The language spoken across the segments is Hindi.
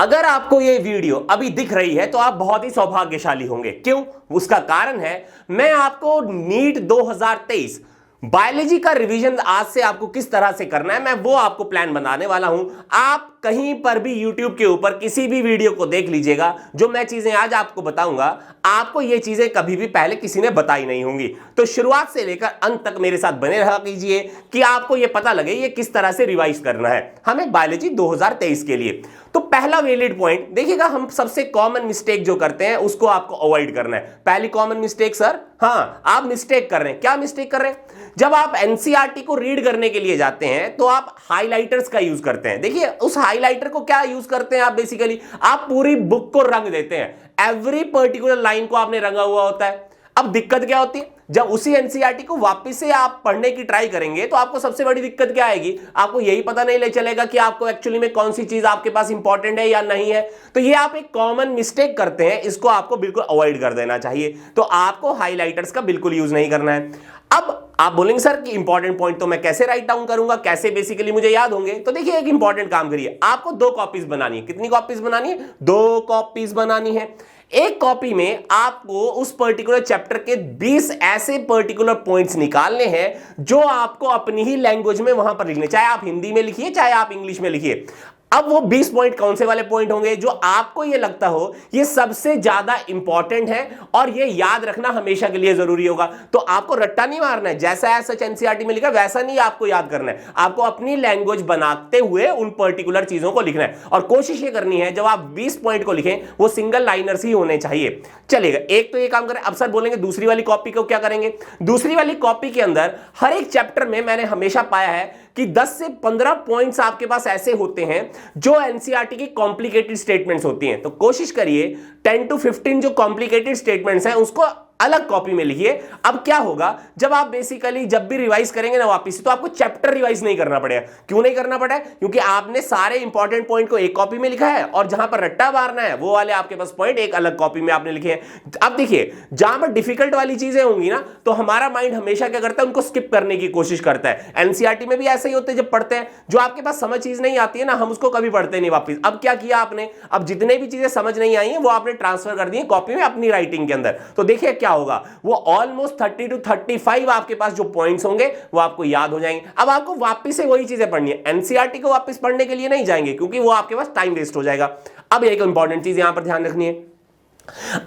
अगर आपको ये वीडियो अभी दिख रही है तो आप बहुत ही सौभाग्यशाली होंगे। क्यों? उसका कारण है मैं आपको नीट 2023 बायोलॉजी का रिवीजन आज से आपको किस तरह से करना है, मैं वो आपको प्लान बनाने वाला हूं। आप कहीं पर भी YouTube के ऊपर किसी भी वीडियो को देख लीजिएगा, जो मैं चीजें आज आपको बताऊंगा आपको ये चीजें कभी भी पहले किसी ने बताई नहीं होंगी। तो शुरुआत से लेकर अंत तक मेरे साथ बने रहा कीजिए कि आपको ये पता लगे ये किस तरह से रिवाइज करना है हमें बायोलॉजी 2023 के लिए। तो पहला वैलिड पॉइंट देखिएगा, हम सबसे कॉमन मिस्टेक जो करते हैं उसको आपको अवॉइड करना है। पहली कॉमन मिस्टेक सर, हाँ आप मिस्टेक कर रहे हैं। क्या मिस्टेक कर रहे हैं? जब आप एनसीईआरटी को रीड करने के लिए जाते हैं तो आप हाइलाइटर्स का यूज करते हैं। देखिए उस हाइलाइटर को क्या यूज करते हैं आप, बेसिकली आप पूरी बुक को रंग देते हैं। एवरी पर्टिकुलर लाइन को आपने रंगा हुआ होता है। अब दिक्कत क्या होती है, जब उसी एनसीईआरटी को वापस से आप पढ़ने की ट्राई करेंगे तो आपको सबसे बड़ी दिक्कत क्या आएगी, आपको यही पता नहीं चलेगा कि आपको एक्चुअली में कौन सी चीज आपके पास इंपॉर्टेंट है या नहीं है। तो ये आप एक कॉमन मिस्टेक करते हैं, इसको आपको बिल्कुल अवॉइड कर देना चाहिए। तो आपको हाइलाइटर्स का बिल्कुल यूज नहीं करना है। अब आप बोलेंगे सर कि इंपॉर्टेंट पॉइंट तो मैं कैसे राइट डाउन करूंगा, कैसे बेसिकली मुझे याद होंगे? तो देखिए एक इंपॉर्टेंट काम करिए, आपको 2 कॉपीज बनानी है। कितनी कॉपीज बनानी है? 2 कॉपीज बनानी है। एक कॉपी में आपको उस पर्टिकुलर चैप्टर के 20 ऐसे पर्टिकुलर पॉइंट्स निकालने हैं जो आपको अपनी ही लैंग्वेज में वहां पर लिखने, चाहे आप हिंदी में लिखिए चाहे आप इंग्लिश में लिखिए। अब वो 20 पॉइंट कौन से वाले पॉइंट होंगे जो आपको ये लगता हो ये सबसे ज्यादा इंपॉर्टेंट है और ये याद रखना हमेशा के लिए जरूरी होगा। तो आपको रट्टा नहीं मारना है, जैसा है सच एनसीईआरटी में लिखा वैसा नहीं आपको याद करना है। आपको अपनी लैंग्वेज बनाते हुए उन पर्टिकुलर चीजों को लिखना है और कोशिश ये करनी है जब आप 20 पॉइंट को लिखें वो सिंगल लाइनर्स ही होने चाहिए। चलेगा, एक तो ये काम करें। अब सर बोलेंगे दूसरी वाली कॉपी को क्या करेंगे? दूसरी वाली कॉपी के अंदर हर एक चैप्टर में मैंने हमेशा पाया है कि 10 से 15 पॉइंट्स आपके पास ऐसे होते हैं जो एनसीईआरटी की कॉम्प्लिकेटेड स्टेटमेंट्स होती हैं। तो कोशिश करिए 10 to 15 जो कॉम्प्लिकेटेड स्टेटमेंट्स हैं उसको अलग कॉपी में लिखिए। अब क्या होगा, जब आप बेसिकली जब भी रिवाइज करेंगे ना वापस से, तो आपको चैप्टर रिवाइज नहीं करना पड़ेगा। क्यों नहीं करना पड़ा? क्योंकि आपने सारे इंपॉर्टेंट पॉइंट को एक कॉपी में लिखा है और जहां पर रट्टा मारना है वो वाले आपके पास पॉइंट एक अलग कॉपी में आपने लिखे हैं। अब देखिए जहां पर डिफिकल्ट वाली चीजें होंगी ना तो हमारा माइंड हमेशा क्या करता है, उनको स्किप करने की कोशिश करता है। एनसीईआरटी में भी ऐसे ही होते हैं, जब पढ़ते हैं जो आपके पास समझ चीज नहीं आती है ना, हम उसको कभी पढ़ते नहीं वापस। अब क्या किया आपने, अब जितने भी चीजें समझ नहीं आई हैं वो आपने ट्रांसफर कर दी कॉपी में अपनी राइटिंग के अंदर। तो देखिए क्या होगा, वो ऑलमोस्ट 30 to 35 आपके पास जो पॉइंट्स होंगे वो आपको याद हो जाएंगे। अब आपको वापस से वही चीजें पढ़नी है, एनसीईआरटी को वापस पढ़ने के लिए नहीं जाएंगे क्योंकि वो आपके पास टाइम वेस्ट हो जाएगा। अब एक इंपॉर्टेंट चीज यहां पर ध्यान रखनी है,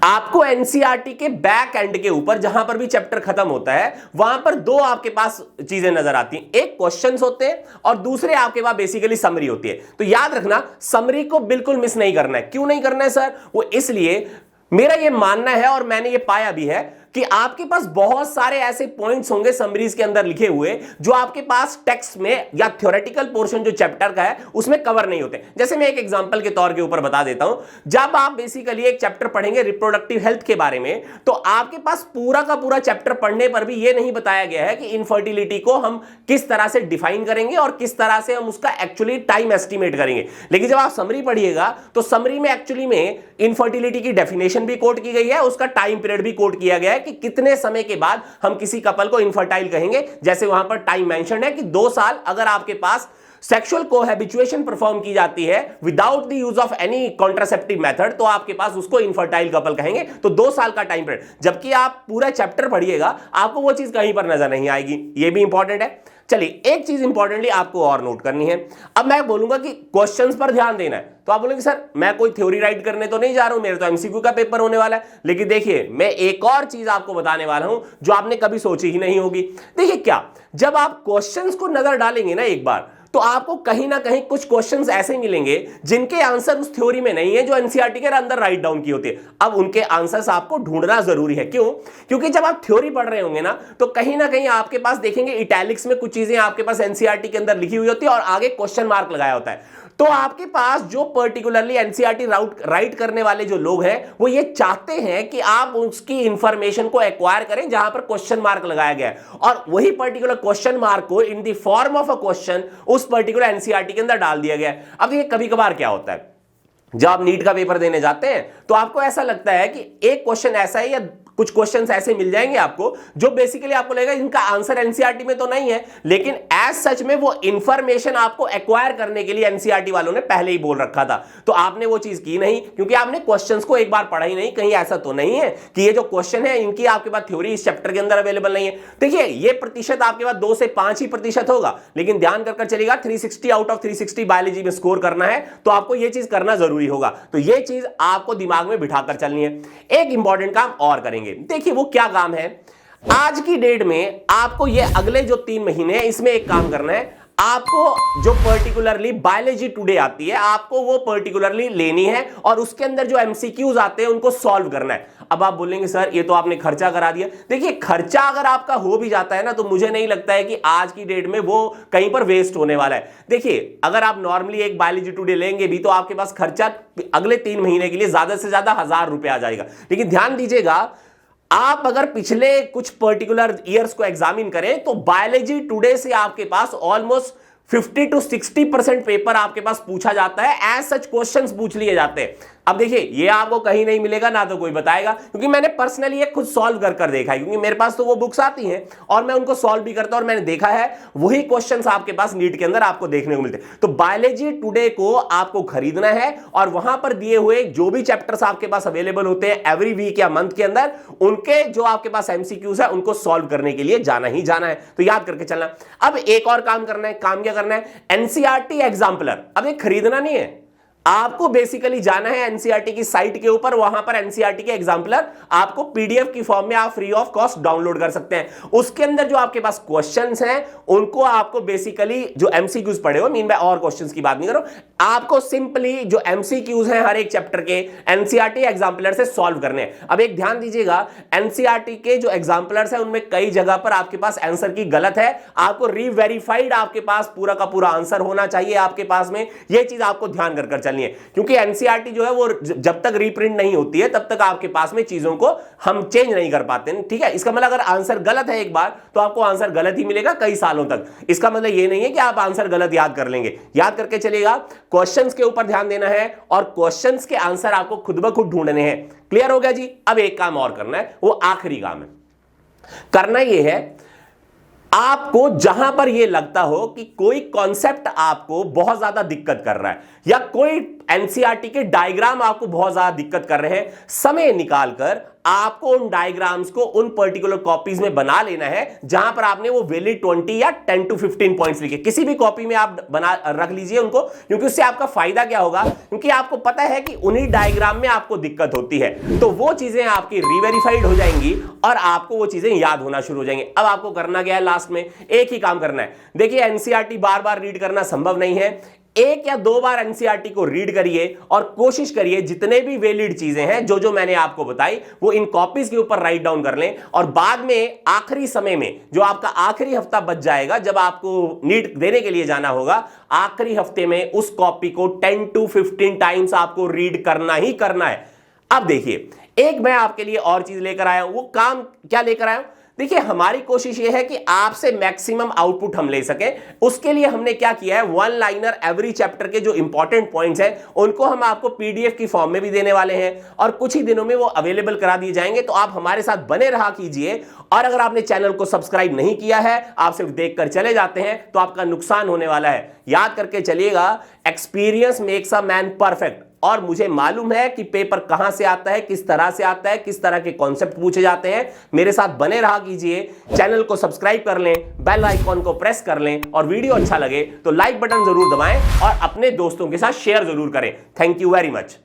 आपको एनसीईआरटी के बैक एंड के ऊपर जहां पर भी चैप्टर खत्म होता है वहां पर 2 आपके पास चीजें नजर आती हैं, एक क्वेश्चंस होते हैं और दूसरे आपके पास बेसिकली समरी होती है। तो याद रखना समरी को बिल्कुल मिस नहीं करना है। क्यों नहीं करना है सर? वो इसलिए मेरा ये मानना है और मैंने ये पाया भी है कि आपके पास बहुत सारे ऐसे पॉइंट्स होंगे समरीज के अंदर लिखे हुए जो आपके पास टेक्स्ट में या थ्योरेटिकल पोर्शन जो चैप्टर का है उसमें कवर नहीं होते। जैसे मैं एक एग्जांपल के तौर के ऊपर बता देता हूं, जब आप बेसिकली एक चैप्टर पढ़ेंगे रिप्रोडक्टिव हेल्थ के बारे में तो आपके पास पूरा का पूरा चैप्टर पढ़ने पर भी यह नहीं बताया गया है कि इनफर्टिलिटी को हम किस तरह से डिफाइन करेंगे और किस तरह से हम उसका एक्चुअली टाइम एस्टिमेट करेंगे। लेकिन जब आप समरी पढ़िएगा तो समरी में एक्चुअली में इनफर्टिलिटी की डेफिनेशन भी कोट की गई है, उसका टाइम पीरियड भी कोट किया गया है कि कितने समय के बाद हम किसी कपल को इनफर्टाइल कहेंगे। जैसे वहां पर टाइम मेंशन है कि 2 साल अगर आपके पास सेक्सुअल कोहैबिचुएशन परफॉर्म की जाती है without the use of any contraceptive method तो आपके पास उसको इनफर्टाइल कपल कहेंगे। तो 2 साल का टाइम पीरियड, जबकि आप पूरा चैप्टर पढ़िएगा आपको वो चीज कहीं पर नजर नहीं आएगी। ये भी इंपॉर्टेंट है। चलिए एक चीज इंपॉर्टेंटली आपको और नोट करनी है। अब मैं बोलूंगा कि क्वेश्चंस पर ध्यान देना है, तो आप बोलेंगे सर मैं कोई थ्योरी राइट करने तो नहीं जा रहा हूं, मेरे तो एमसीक्यू का पेपर होने वाला है। लेकिन देखिए मैं एक और चीज आपको बताने वाला हूं जो आपने कभी सोची ही नहीं होगी। देखिए क्या, जब आप क्वेश्चंस को नजर डालेंगे ना एक बार तो आपको कहीं ना कहीं कुछ क्वेश्चंस ऐसे मिलेंगे जिनके आंसर उस थ्योरी में नहीं है जो एनसीईआरटी के अंदर राइट डाउन की होती है। अब उनके आंसर्स आपको ढूंढना जरूरी है। क्यों? क्योंकि जब आप थ्योरी पढ़ रहे होंगे ना तो कहीं ना कहीं आपके पास देखेंगे इटैलिक्स में कुछ चीजें आपके पास एनसीईआरटी के अंदर लिखी हुई होती है और आगे क्वेश्चन मार्क लगाया होता है। तो आपके पास जो पर्टिकुलरली एनसीईआरटी राइट करने वाले जो लोग हैं वो ये चाहते हैं कि आप उसकी इंफॉर्मेशन को एक्वायर करें जहां पर क्वेश्चन मार्क लगाया गया है और वही पर्टिकुलर क्वेश्चन मार्क को in the form of a question उस पर्टिकुलर एनसीईआरटी के अंदर डाल दिया गया है। अब ये कभी कभार क्या होता है, जब आप नीट का पेपर देने जाते हैं तो आपको ऐसा लगता है कि एक क्वेश्चन ऐसा है या कुछ क्वेश्चंस ऐसे मिल जाएंगे आपको जो बेसिकली आपको लगेगा इनका आंसर एनसीईआरटी में तो नहीं है, लेकिन एज सच में वो इंफॉर्मेशन आपको एक्वायर करने के लिए एनसीईआरटी वालों ने पहले ही बोल रखा था। तो आपने वो चीज की नहीं क्योंकि आपने क्वेश्चंस को एक बार पढ़ा ही नहीं। कहीं ऐसा तो नहीं है कि ये जो क्वेश्चन है इनकी आपके पास थ्योरी इस चैप्टर के अंदर अवेलेबल नहीं है। देखिए ये प्रतिशत आपके पास 2 से 5 ही प्रतिशत होगा, लेकिन ध्यान कर चलिएगा 360 आउट ऑफ 360 बायोलॉजी में स्कोर करना है तो आपको ये चीज करना जरूरी होगा। तो ये चीज आपको दिमाग में बिठाकर चलनी है। एक इंपॉर्टेंट काम और करेंगे, देखिए वो क्या काम है। आज की डेट में आपको ये अगले जो 3 महीने हैं इसमें एक काम करना है। आपको जो पर्टिकुलरली बायोलॉजी टुडे आती है आपको वो पर्टिकुलरली लेनी है और उसके अंदर जो एमसीक्यूज आते हैं उनको सॉल्व करना है। अब आप बोलेंगे सर ये तो आपने खर्चा करा दिया। देखिए खर्चा अगर आपका हो भी जाता है ना तो मुझे नहीं लगता है कि आज की डेट में वो कहीं पर वेस्ट होने वाला है। देखिए अगर आप नॉर्मली एक बायोलॉजी टुडे लेंगे भी तो आपके पास खर्चा अगले 3 महीने के लिए ज्यादा से ज्यादा 1000 रुपए आ जाएगा। लेकिन ध्यान दीजिएगा आप अगर पिछले कुछ पर्टिकुलर ईयर्स को एग्जामिन करें तो बायोलॉजी टुडे से आपके पास ऑलमोस्ट 50 to 60% पेपर आपके पास पूछा जाता है, एज सच क्वेश्चंस पूछ लिए जाते हैं। अब देखिए ये आपको कहीं नहीं मिलेगा ना तो कोई बताएगा, क्योंकि मैंने पर्सनली ये खुद सॉल्व कर देखा है, क्योंकि मेरे पास तो वो बुक्स आती हैं और मैं उनको सॉल्व भी करता हूं और मैंने देखा है वही क्वेश्चंस आपके पास नीट के अंदर आपको देखने को मिलते हैं। तो बायोलॉजी टुडे को आपको खरीदना है और वहां पर दिए हुए जो भी चैप्टर्स आपके पास अवेलेबल होते हैं एवरी वीक या मंथ के अंदर, उनके जो आपके पास एमसीक्यूज है उनको सॉल्व करने के लिए जाना ही जाना है। तो याद करके चलना। अब एक और काम करना है। काम क्या करना है? NCERT exemplar. अब ये खरीदना नहीं है, आपको बेसिकली जाना है एनसीईआरटी की साइट के ऊपर, वहां पर एनसीईआरटी के एग्जाम्पलर आपको पीडीएफ की फॉर्म में आप फ्री ऑफ कॉस्ट डाउनलोड कर सकते हैं। उसके अंदर जो आपके पास क्वेश्चंस हैं उनको आपको बेसिकली जो एमसीक्यूज पढ़े हो, मीन बाय और क्वेश्चंस की बात नहीं करो, आपको सिंपली जो एमसीक्यूज हैं हर एक चैप्टर के एनसीईआरटी एग्जाम्पलर से सॉल्व करने हैं। अब एक ध्यान दीजिएगा, एनसीईआरटी के जो एग्जाम्पलर्स हैं उनमें कई जगह पर आपके पास आंसर की गलत है, आपको रीवेरीफाइड आपके पास पूरा का पूरा आंसर होना चाहिए आपके पास में। यह चीज आपको ध्यान कर चलनी है, क्योंकि एनसीईआरटी जो है वो जब तक रीप्रिंट नहीं होती है तब तक आपके पास में चीजों को हम चेंज नहीं कर पाते हैं। ठीक है, इसका मतलब अगर आंसर गलत है एक बार तो आपको आंसर गलत ही मिलेगा कई सालों तक। इसका मतलब ये नहीं है कि आप आंसर गलत याद कर लेंगे। याद करके चलिएगा, क्वेश्चंस के ऊपर ध्यान देना है और क्वेश्चंस के आंसर आपको खुद ब खुद ढूंढने हैं। क्लियर हो गया जी? अब एक काम और करना है, वो आखिरी काम है। करना यह है, आपको जहां पर यह लगता हो कि कोई कॉन्सेप्ट आपको बहुत ज्यादा दिक्कत कर रहा है या कोई एनसीईआरटी के डायग्राम आपको बहुत ज्यादा दिक्कत कर रहे हैं, समय निकालकर आपको उन डायग्राम्स को उन पर्टिकुलर कॉपीज में बना लेना है जहां पर आपने वो वैलिड 20 या 10 to 15 पॉइंट्स लिखे। किसी भी कॉपी में आप बना रख लीजिए उनको, क्योंकि उससे आपका फायदा क्या होगा, क्योंकि आपको पता है कि उन्हीं डायग्राम में आपको दिक्कत होती है, तो वो चीजें आपकी रीवेरीफाइड हो जाएंगी और आपको वो चीजें याद होना शुरू हो जाएंगी। अब आपको करना क्या है, लास्ट में एक ही काम करना है। देखिए एनसीईआरटी बार बार रीड करना संभव नहीं है, 1 या 2 बार एनसीईआरटी को रीड करिए और कोशिश करिए जितने भी वैलिड चीजें हैं जो जो मैंने आपको बताई वो इन कॉपीज के ऊपर राइट डाउन कर लें, और बाद में आखिरी समय में जो आपका आखिरी हफ्ता बच जाएगा जब आपको नीट देने के लिए जाना होगा, आखिरी हफ्ते में उस कॉपी को 10 to 15 टाइम्स आपको रीड करना ही करना है। अब देखिए एक मैं आपके लिए और चीज लेकर आया हूं। वो काम क्या लेकर आया हूं? देखिए हमारी कोशिश यह है कि आपसे मैक्सिमम आउटपुट हम ले सकें। उसके लिए हमने क्या किया है, 1 लाइनर एवरी चैप्टर के जो इंपॉर्टेंट पॉइंट्स हैं उनको हम आपको पीडीएफ की फॉर्म में भी देने वाले हैं और कुछ ही दिनों में वो अवेलेबल करा दिए जाएंगे। तो आप हमारे साथ बने रहा कीजिए, और अगर आपने चैनल को सब्सक्राइब नहीं किया है, आप सिर्फ देखकर चले जाते हैं, तो आपका नुकसान होने वाला है। याद करके चलिएगा, experience makes a man perfect. और मुझे मालूम है कि पेपर कहां से आता है, किस तरह से आता है, किस तरह के कॉन्सेप्ट पूछे जाते हैं। मेरे साथ बने रहा कीजिए, चैनल को सब्सक्राइब कर लें, बेल आइकॉन को प्रेस कर लें, और वीडियो अच्छा लगे तो लाइक बटन जरूर दबाएं और अपने दोस्तों के साथ शेयर जरूर करें। Thank you very much.